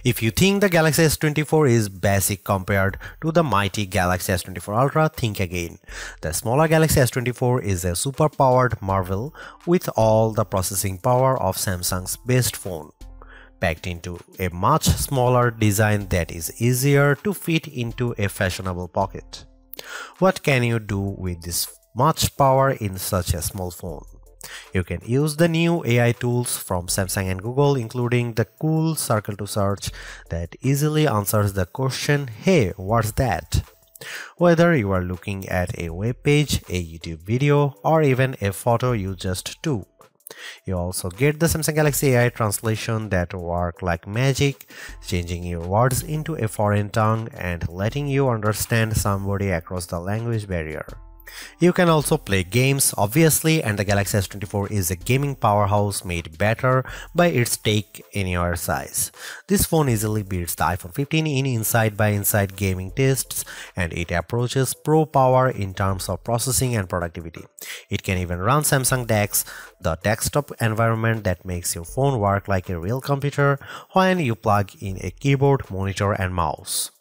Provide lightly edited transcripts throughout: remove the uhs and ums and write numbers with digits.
If you think the Galaxy S24 is basic compared to the mighty Galaxy S24 Ultra, think again. The smaller Galaxy S24 is a super-powered marvel with all the processing power of Samsung's best phone, packed into a much smaller design that is easier to fit into a fashionable pocket. What can you do with this much power in such a small phone? You can use the new AI tools from Samsung and Google, including the cool circle to search that easily answers the question, "Hey, what's that?" Whether you are looking at a web page, a YouTube video, or even a photo you just took. You also get the Samsung Galaxy AI translation that work like magic, changing your words into a foreign tongue and letting you understand somebody across the language barrier. You can also play games, obviously, and the Galaxy S24 is a gaming powerhouse made better by its take-anywhere size. This phone easily beats the iPhone 15 in inside-by-inside gaming tests, and it approaches pro power in terms of processing and productivity. It can even run Samsung DeX, the desktop environment that makes your phone work like a real computer when you plug in a keyboard, monitor, and mouse.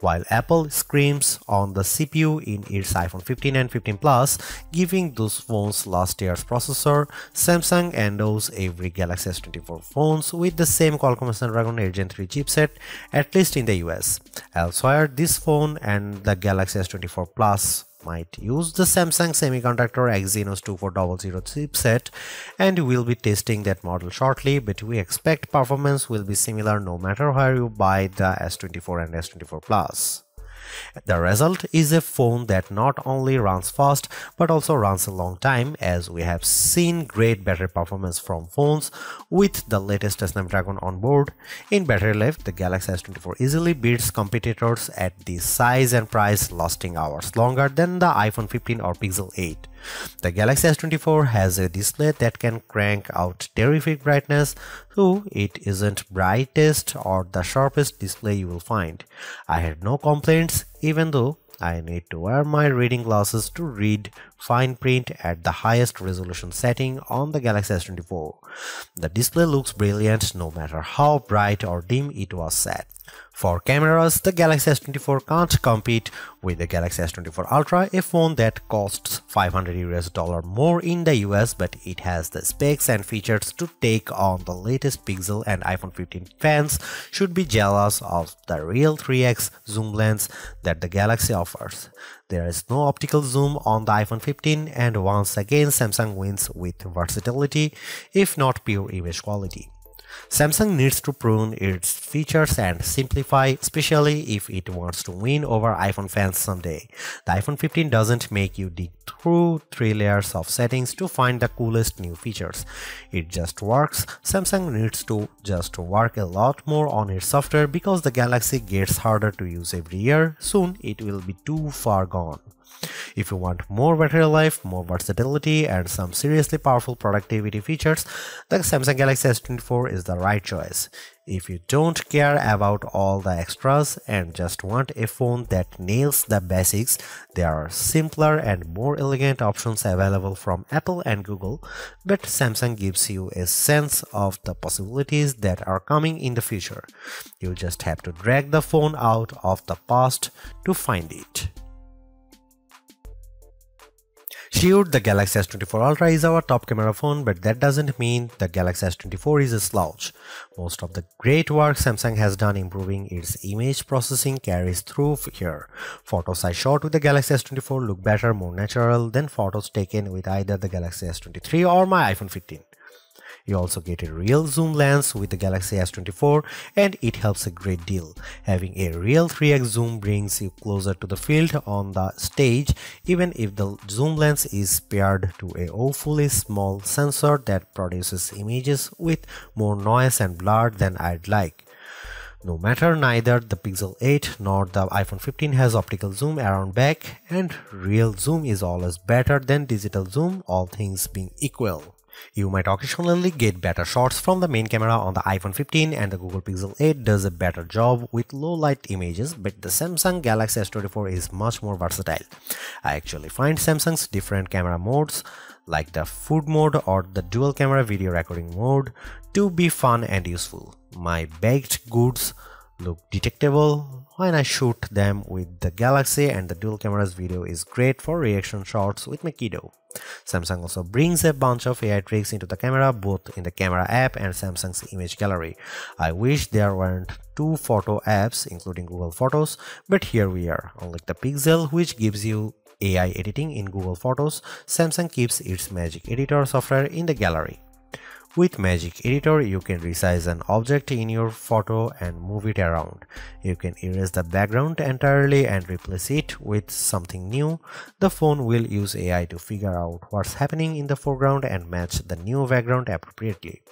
While Apple screams on the CPU in its iPhone 15 and 15 Plus, giving those phones last year's processor, Samsung endows every Galaxy S24 phones with the same Qualcomm Snapdragon 8 Gen 3 chipset, at least in the US. Elsewhere, this phone and the Galaxy S24 Plus might use the Samsung Semiconductor Exynos 2400 chipset, and we'll be testing that model shortly, but we expect performance will be similar no matter where you buy the S24 and S24 Plus. The result is a phone that not only runs fast but also runs a long time, as we have seen great battery performance from phones with the latest Snapdragon on board. In battery life, the Galaxy S24 easily beats competitors at this size and price, lasting hours longer than the iPhone 15 or Pixel 8. The Galaxy S24 has a display that can crank out terrific brightness, though it isn't brightest or the sharpest display you will find. I had no complaints, even though I need to wear my reading glasses to read fine print at the highest resolution setting on the Galaxy S24. The display looks brilliant no matter how bright or dim it was set. For cameras, the Galaxy S24 can't compete with the Galaxy S24 Ultra, a phone that costs $500 more in the US, but it has the specs and features to take on the latest Pixel and iPhone 15 fans should be jealous of the real 3x zoom lens that the Galaxy offers. There is no optical zoom on the iPhone 15, and once again Samsung wins with versatility, if not pure image quality. Samsung needs to prune its features and simplify, especially if it wants to win over iPhone fans someday. The iPhone 15 doesn't make you dig through 3 layers of settings to find the coolest new features. It just works. Samsung needs to just work a lot more on its software because the Galaxy gets harder to use every year. Soon it will be too far gone. If you want more battery life, more versatility, and some seriously powerful productivity features, the Samsung Galaxy S24 is the right choice. If you don't care about all the extras and just want a phone that nails the basics, there are simpler and more elegant options available from Apple and Google, but Samsung gives you a sense of the possibilities that are coming in the future. You just have to drag the phone out of the past to find it. Sure, the Galaxy S24 Ultra is our top camera phone, but that doesn't mean the Galaxy S24 is a slouch. Most of the great work Samsung has done improving its image processing carries through here. Photos I shot with the Galaxy S24 look better, more natural than photos taken with either the Galaxy S23 or my iPhone 15. You also get a real zoom lens with the Galaxy S24, and it helps a great deal. Having a real 3x zoom brings you closer to the field on the stage, even if the zoom lens is paired to a awfully small sensor that produces images with more noise and blur than I'd like. No matter, neither the Pixel 8 nor the iPhone 15 has optical zoom around back, and real zoom is always better than digital zoom, all things being equal. You might occasionally get better shots from the main camera on the iPhone 15, and the Google Pixel 8 does a better job with low light images, but the Samsung Galaxy S24 is much more versatile. I actually find Samsung's different camera modes, like the food mode or the dual camera video recording mode, to be fun and useful. My baked goods look detectable when I shoot them with the Galaxy, and the dual cameras video is great for reaction shots with my kiddo. Samsung also brings a bunch of AI tricks into the camera, both in the camera app and Samsung's image gallery. I wish there weren't two photo apps including Google Photos, but here we are. Unlike the Pixel, which gives you AI editing in Google Photos, Samsung keeps its Magic Editor software in the gallery. With Magic Editor, you can resize an object in your photo and move it around. You can erase the background entirely and replace it with something new. The phone will use AI to figure out what's happening in the foreground and match the new background appropriately.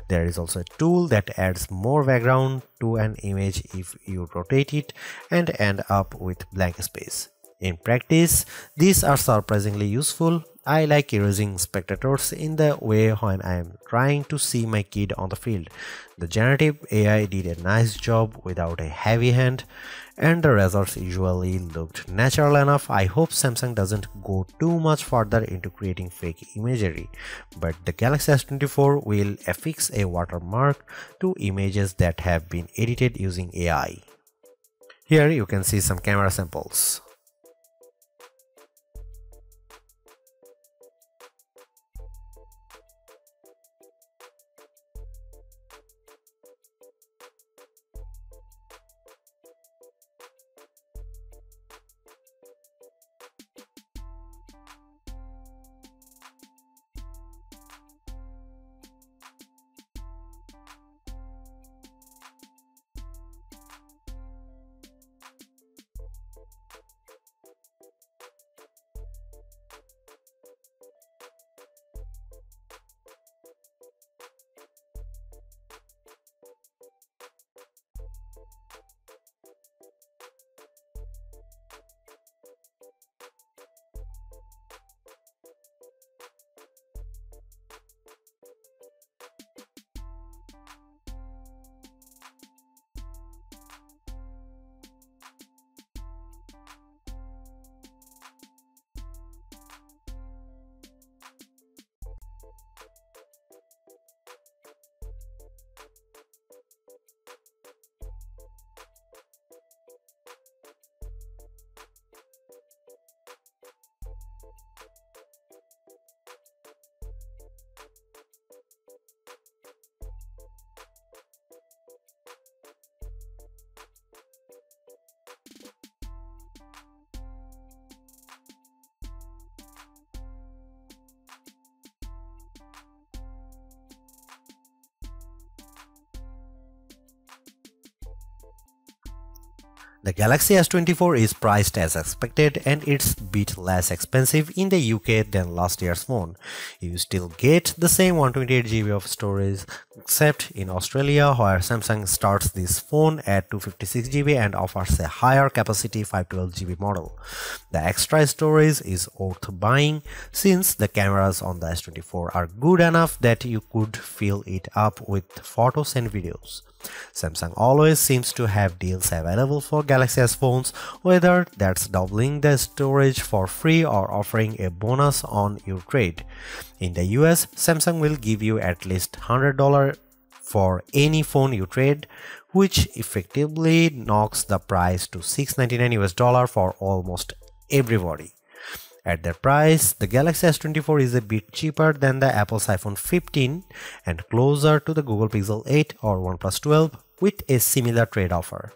There is also a tool that adds more background to an image if you rotate it and end up with blank space. In practice, these are surprisingly useful. I like erasing spectators in the way when I am trying to see my kid on the field. The generative AI did a nice job without a heavy hand, and the results usually looked natural enough. I hope Samsung doesn't go too much further into creating fake imagery, but the Galaxy S24 will affix a watermark to images that have been edited using AI. Here you can see some camera samples. The Galaxy S24 is priced as expected, and it's a bit less expensive in the UK than last year's phone. You still get the same 128GB of storage, except in Australia, where Samsung starts this phone at 256GB and offers a higher capacity 512GB model. The extra storage is worth buying since the cameras on the S24 are good enough that you could fill it up with photos and videos. Samsung always seems to have deals available for Galaxy S phones, whether that's doubling the storage for free or offering a bonus on your trade. In the US, Samsung will give you at least $100 for any phone you trade, which effectively knocks the price to $699 for almost everybody. At that price, the Galaxy S24 is a bit cheaper than the Apple's iPhone 15 and closer to the Google Pixel 8 or OnePlus 12 with a similar trade offer.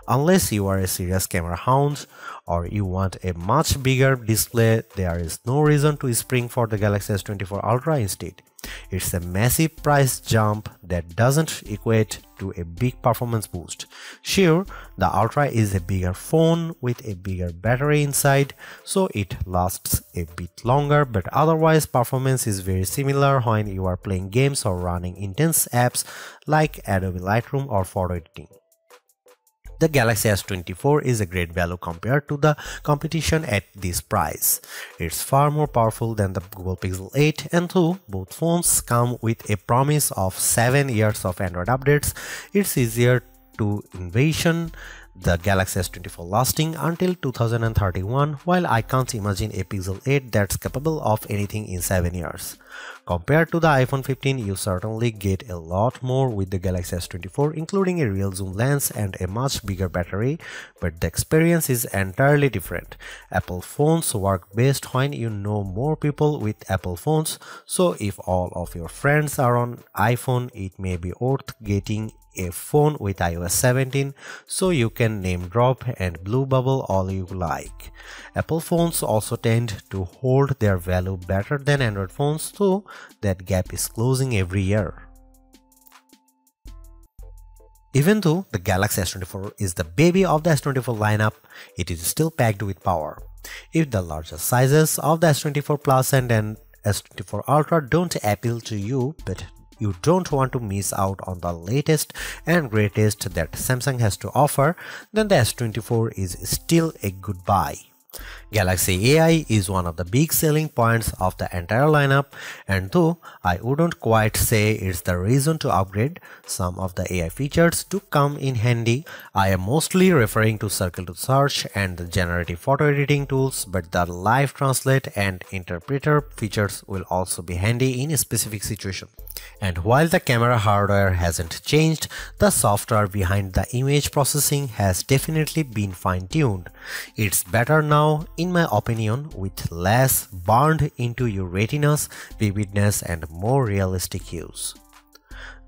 Unless you are a serious camera hound or you want a much bigger display, there is no reason to spring for the Galaxy S24 Ultra instead. It's a massive price jump that doesn't equate to a big performance boost. Sure, the Ultra is a bigger phone with a bigger battery inside, so it lasts a bit longer, but otherwise performance is very similar when you are playing games or running intense apps like Adobe Lightroom or photo editing. The Galaxy S24 is a great value compared to the competition at this price. It's far more powerful than the Google Pixel 8, and though both phones come with a promise of 7 years of Android updates, it's easier to envision the Galaxy S24 lasting until 2031, while I can't imagine a Pixel 8 that's capable of anything in 7 years. Compared to the iPhone 15, you certainly get a lot more with the Galaxy S24, including a real zoom lens and a much bigger battery, but the experience is entirely different. Apple phones work best when you know more people with Apple phones, so if all of your friends are on iPhone, it may be worth getting a phone with iOS 17 so you can name drop and blue bubble all you like. Apple phones also tend to hold their value better than Android phones, so that gap is closing every year. Even though the Galaxy S24 is the baby of the S24 lineup, it is still packed with power. If the larger sizes of the S24 Plus and S24 Ultra don't appeal to you, but you don't want to miss out on the latest and greatest that Samsung has to offer, then the S24 is still a good buy. Galaxy AI is one of the big selling points of the entire lineup, and though I wouldn't quite say it's the reason to upgrade, some of the AI features do come in handy. I am mostly referring to Circle to Search and the generative photo editing tools, but the live translate and interpreter features will also be handy in a specific situation. And while the camera hardware hasn't changed, the software behind the image processing has definitely been fine-tuned. It's better now, in my opinion, with less burned into your retinas, vividness, and more realistic hues.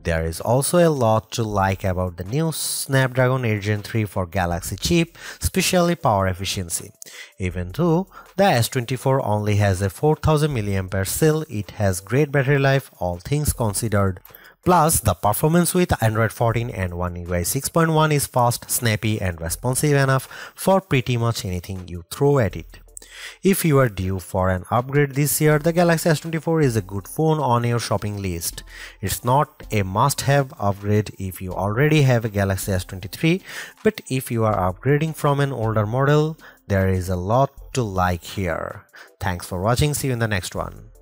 There is also a lot to like about the new Snapdragon 8 Gen 3 for Galaxy chip, especially power efficiency. Even though the S24 only has a 4000 mAh cell, it has great battery life, all things considered. Plus, the performance with Android 14 and One UI 6.1 is fast, snappy, and responsive enough for pretty much anything you throw at it. If you are due for an upgrade this year, the Galaxy S24 is a good phone on your shopping list. It's not a must-have upgrade if you already have a Galaxy S23, but if you are upgrading from an older model, there is a lot to like here. Thanks for watching, see you in the next one.